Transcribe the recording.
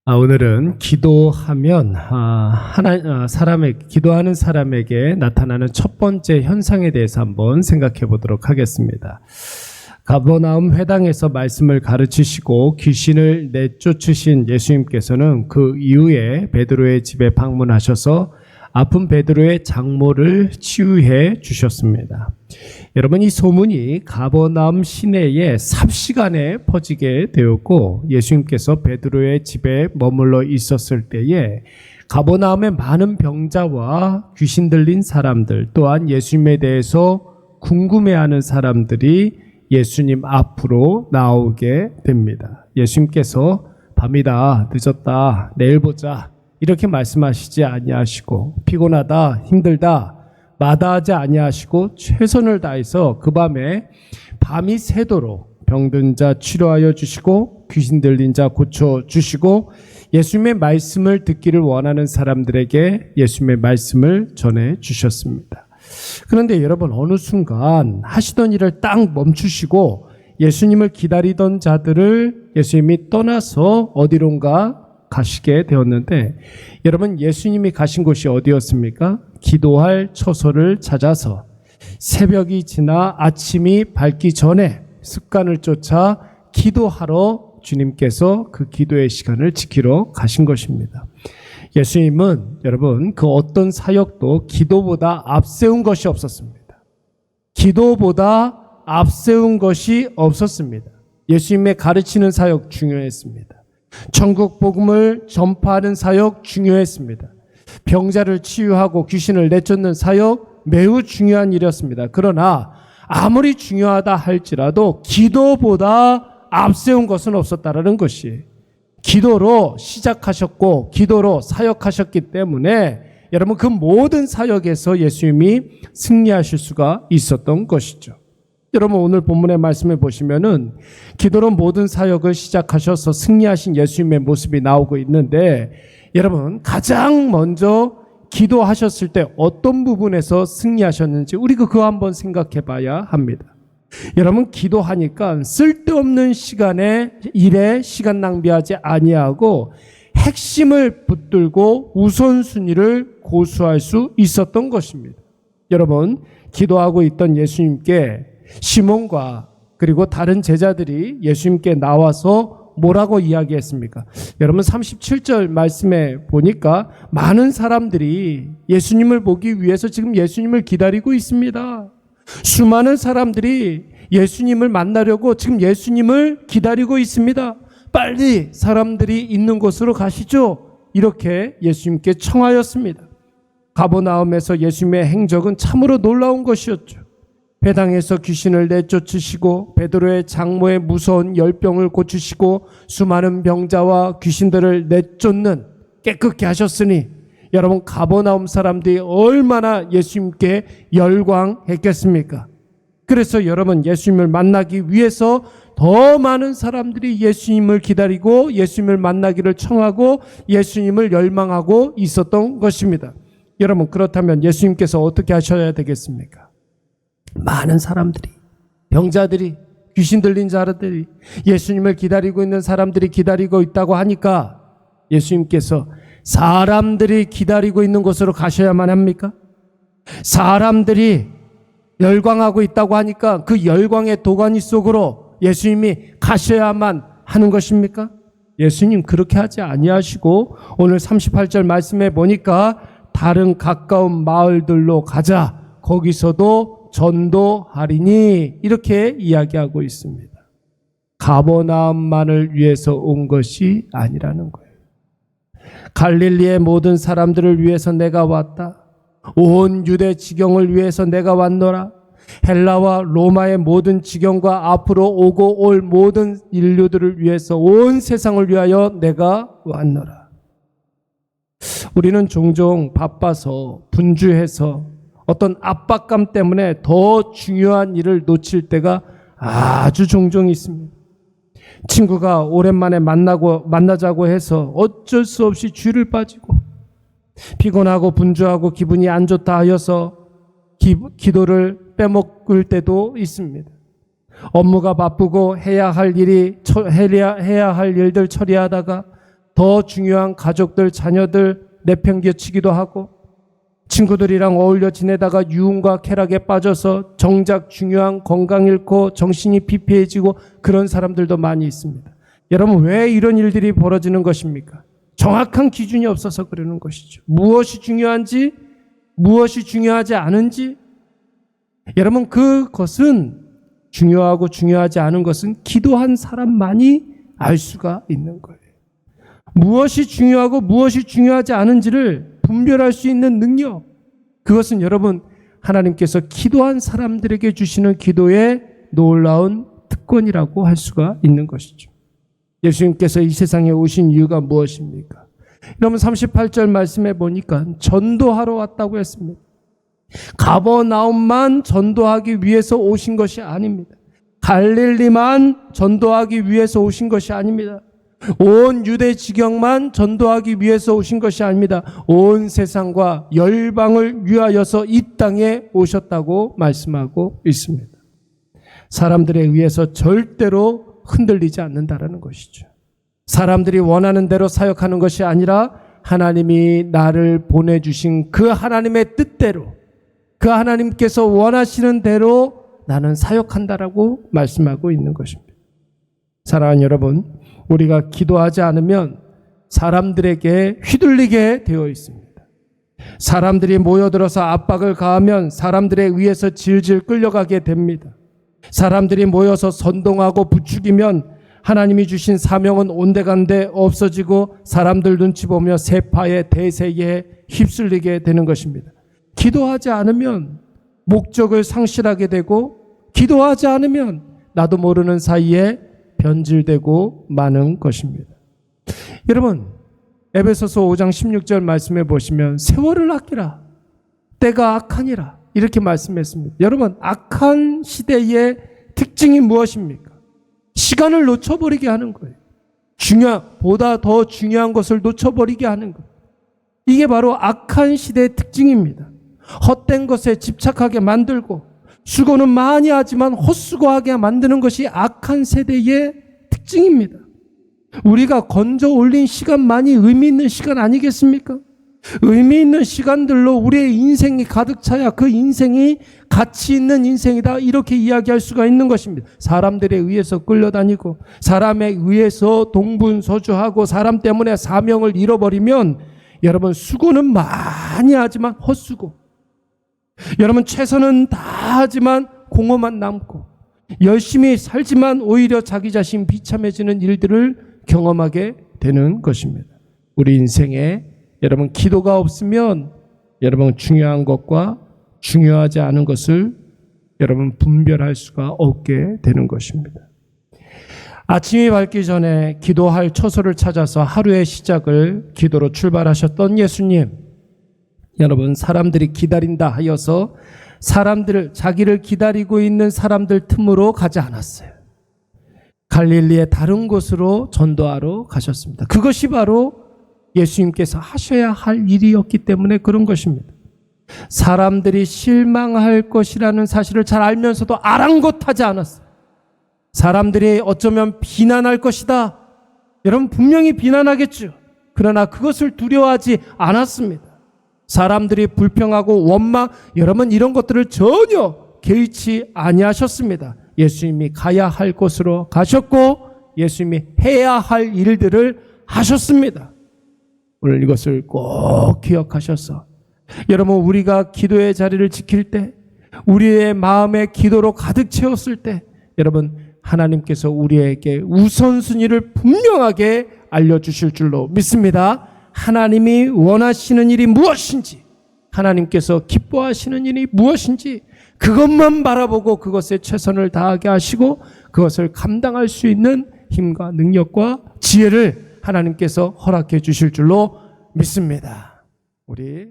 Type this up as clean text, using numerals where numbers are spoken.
오늘은 기도하면 기도하는 사람에게 나타나는 첫 번째 현상에 대해서 한번 생각해 보도록 하겠습니다. 가버나움 회당에서 말씀을 가르치시고 귀신을 내쫓으신 예수님께서는 그 이후에 베드로의 집에 방문하셔서 아픈 베드로의 장모를 치유해 주셨습니다. 여러분, 이 소문이 가버나움 시내에 삽시간에 퍼지게 되었고, 예수님께서 베드로의 집에 머물러 있었을 때에 가버나움의 많은 병자와 귀신 들린 사람들, 또한 예수님에 대해서 궁금해하는 사람들이 예수님 앞으로 나오게 됩니다. 예수님께서 밤이다, 늦었다, 내일 보자 이렇게 말씀하시지 아니하시고, 피곤하다, 힘들다 마다하지 아니하시고 최선을 다해서 그 밤이 새도록 병든 자 치료하여 주시고 귀신 들린 자 고쳐 주시고, 예수님의 말씀을 듣기를 원하는 사람들에게 예수님의 말씀을 전해 주셨습니다. 그런데 여러분, 어느 순간 하시던 일을 딱 멈추시고 예수님을 기다리던 자들을 예수님이 떠나서 어디론가 가시게 되었는데, 여러분, 예수님이 가신 곳이 어디였습니까? 기도할 처소를 찾아서 새벽이 지나 아침이 밝기 전에 습관을 쫓아 기도하러 주님께서 그 기도의 시간을 지키러 가신 것입니다. 예수님은 여러분, 그 어떤 사역도 기도보다 앞세운 것이 없었습니다. 기도보다 앞세운 것이 없었습니다. 예수님의 가르치는 사역 중요했습니다. 천국 복음을 전파하는 사역 중요했습니다. 병자를 치유하고 귀신을 내쫓는 사역 매우 중요한 일이었습니다. 그러나 아무리 중요하다 할지라도 기도보다 앞세운 것은 없었다라는 것이, 기도로 시작하셨고 기도로 사역하셨기 때문에 여러분, 그 모든 사역에서 예수님이 승리하실 수가 있었던 것이죠. 여러분, 오늘 본문의 말씀을 보시면은 기도로 모든 사역을 시작하셔서 승리하신 예수님의 모습이 나오고 있는데, 여러분, 가장 먼저 기도하셨을 때 어떤 부분에서 승리하셨는지 우리 그거 한번 생각해 봐야 합니다. 여러분, 기도하니까 쓸데없는 일에 시간 낭비하지 아니하고 핵심을 붙들고 우선순위를 고수할 수 있었던 것입니다. 여러분, 기도하고 있던 예수님께 시몬과 그리고 다른 제자들이 예수님께 나와서 뭐라고 이야기했습니까? 여러분, 37절 말씀에 보니까 많은 사람들이 예수님을 보기 위해서 지금 예수님을 기다리고 있습니다. 수많은 사람들이 예수님을 만나려고 지금 예수님을 기다리고 있습니다. 빨리 사람들이 있는 곳으로 가시죠. 이렇게 예수님께 청하였습니다. 가버나움에서 예수님의 행적은 참으로 놀라운 것이었죠. 회당에서 귀신을 내쫓으시고 베드로의 장모의 무서운 열병을 고치시고 수많은 병자와 귀신들을 내쫓는 깨끗게 하셨으니, 여러분, 가버나움 사람들이 얼마나 예수님께 열광했겠습니까? 그래서 여러분, 예수님을 만나기 위해서 더 많은 사람들이 예수님을 기다리고 예수님을 만나기를 청하고 예수님을 열망하고 있었던 것입니다. 여러분, 그렇다면 예수님께서 어떻게 하셔야 되겠습니까? 많은 사람들이, 병자들이, 귀신 들린 자들이, 예수님을 기다리고 있는 사람들이 기다리고 있다고 하니까 예수님께서 사람들이 기다리고 있는 곳으로 가셔야만 합니까? 사람들이 열광하고 있다고 하니까 그 열광의 도가니 속으로 예수님이 가셔야만 하는 것입니까? 예수님 그렇게 하지 아니하시고 오늘 38절 말씀에 보니까 다른 가까운 마을들로 가자, 거기서도 전도하리니, 이렇게 이야기하고 있습니다. 가버나움만을 위해서 온 것이 아니라는 거예요. 갈릴리의 모든 사람들을 위해서 내가 왔다. 온 유대 지경을 위해서 내가 왔노라. 헬라와 로마의 모든 지경과 앞으로 오고 올 모든 인류들을 위해서, 온 세상을 위하여 내가 왔노라. 우리는 종종 바빠서 분주해서 어떤 압박감 때문에 더 중요한 일을 놓칠 때가 아주 종종 있습니다. 친구가 오랜만에 만나자고 해서 어쩔 수 없이 쥐를 빠지고, 피곤하고 분주하고 기분이 안 좋다 하여서 기도를 빼먹을 때도 있습니다. 업무가 바쁘고 해야 할 일들 처리하다가 더 중요한 가족들, 자녀들 내팽개치기도 하고 친구들이랑 어울려 지내다가 유흥과 쾌락에 빠져서 정작 중요한 건강 잃고 정신이 피폐해지고 그런 사람들도 많이 있습니다. 여러분, 왜 이런 일들이 벌어지는 것입니까? 정확한 기준이 없어서 그러는 것이죠. 무엇이 중요한지, 무엇이 중요하지 않은지, 여러분, 그것은 중요하고 중요하지 않은 것은 기도한 사람만이 알 수가 있는 거예요. 무엇이 중요하고 무엇이 중요하지 않은지를 분별할 수 있는 능력, 그것은 여러분 하나님께서 기도한 사람들에게 주시는 기도의 놀라운 특권이라고 할 수가 있는 것이죠. 예수님께서 이 세상에 오신 이유가 무엇입니까? 여러분 38절 말씀해 보니까 전도하러 왔다고 했습니다. 가버나움만 전도하기 위해서 오신 것이 아닙니다. 갈릴리만 전도하기 위해서 오신 것이 아닙니다. 온 유대 지경만 전도하기 위해서 오신 것이 아닙니다. 온 세상과 열방을 위하여서 이 땅에 오셨다고 말씀하고 있습니다. 사람들에 의해서 절대로 흔들리지 않는다라는 것이죠. 사람들이 원하는 대로 사역하는 것이 아니라 하나님이 나를 보내주신 그 하나님의 뜻대로, 그 하나님께서 원하시는 대로 나는 사역한다라고 말씀하고 있는 것입니다. 사랑하는 여러분, 우리가 기도하지 않으면 사람들에게 휘둘리게 되어 있습니다. 사람들이 모여들어서 압박을 가하면 사람들에 의해서 질질 끌려가게 됩니다. 사람들이 모여서 선동하고 부추기면 하나님이 주신 사명은 온데간데 없어지고 사람들 눈치 보며 세파의 대세에 휩쓸리게 되는 것입니다. 기도하지 않으면 목적을 상실하게 되고, 기도하지 않으면 나도 모르는 사이에 변질되고 마는 것입니다. 여러분, 에베소서 5장 16절 말씀해 보시면 세월을 아끼라, 때가 악하니라, 이렇게 말씀했습니다. 여러분, 악한 시대의 특징이 무엇입니까? 시간을 놓쳐버리게 하는 거예요. 보다 더 중요한 것을 놓쳐버리게 하는 거예요. 이게 바로 악한 시대의 특징입니다. 헛된 것에 집착하게 만들고 수고는 많이 하지만 헛수고하게 만드는 것이 악한 세대의 특징입니다. 우리가 건져 올린 시간만이 의미 있는 시간 아니겠습니까? 의미 있는 시간들로 우리의 인생이 가득 차야 그 인생이 가치 있는 인생이다, 이렇게 이야기할 수가 있는 것입니다. 사람들에 의해서 끌려다니고 사람에 의해서 동분서주하고 사람 때문에 사명을 잃어버리면 여러분 수고는 많이 하지만 헛수고, 여러분 최선은 다 하지만 공허만 남고, 열심히 살지만 오히려 자기 자신 비참해지는 일들을 경험하게 되는 것입니다. 우리 인생에 여러분 기도가 없으면 여러분 중요한 것과 중요하지 않은 것을 여러분 분별할 수가 없게 되는 것입니다. 아침이 밝기 전에 기도할 처소를 찾아서 하루의 시작을 기도로 출발하셨던 예수님, 여러분 사람들이 기다린다 하여서 자기를 기다리고 있는 사람들 틈으로 가지 않았어요. 갈릴리의 다른 곳으로 전도하러 가셨습니다. 그것이 바로 예수님께서 하셔야 할 일이었기 때문에 그런 것입니다. 사람들이 실망할 것이라는 사실을 잘 알면서도 아랑곳하지 않았어요. 사람들이 어쩌면 비난할 것이다. 여러분 분명히 비난하겠죠. 그러나 그것을 두려워하지 않았습니다. 사람들이 불평하고 원망, 여러분 이런 것들을 전혀 개의치 아니하셨습니다. 예수님이 가야 할 곳으로 가셨고 예수님이 해야 할 일들을 하셨습니다. 오늘 이것을 꼭 기억하셔서 여러분 우리가 기도의 자리를 지킬 때, 우리의 마음에 기도로 가득 채웠을 때 여러분 하나님께서 우리에게 우선순위를 분명하게 알려주실 줄로 믿습니다. 하나님이 원하시는 일이 무엇인지, 하나님께서 기뻐하시는 일이 무엇인지 그것만 바라보고 그것에 최선을 다하게 하시고 그것을 감당할 수 있는 힘과 능력과 지혜를 하나님께서 허락해 주실 줄로 믿습니다. 우리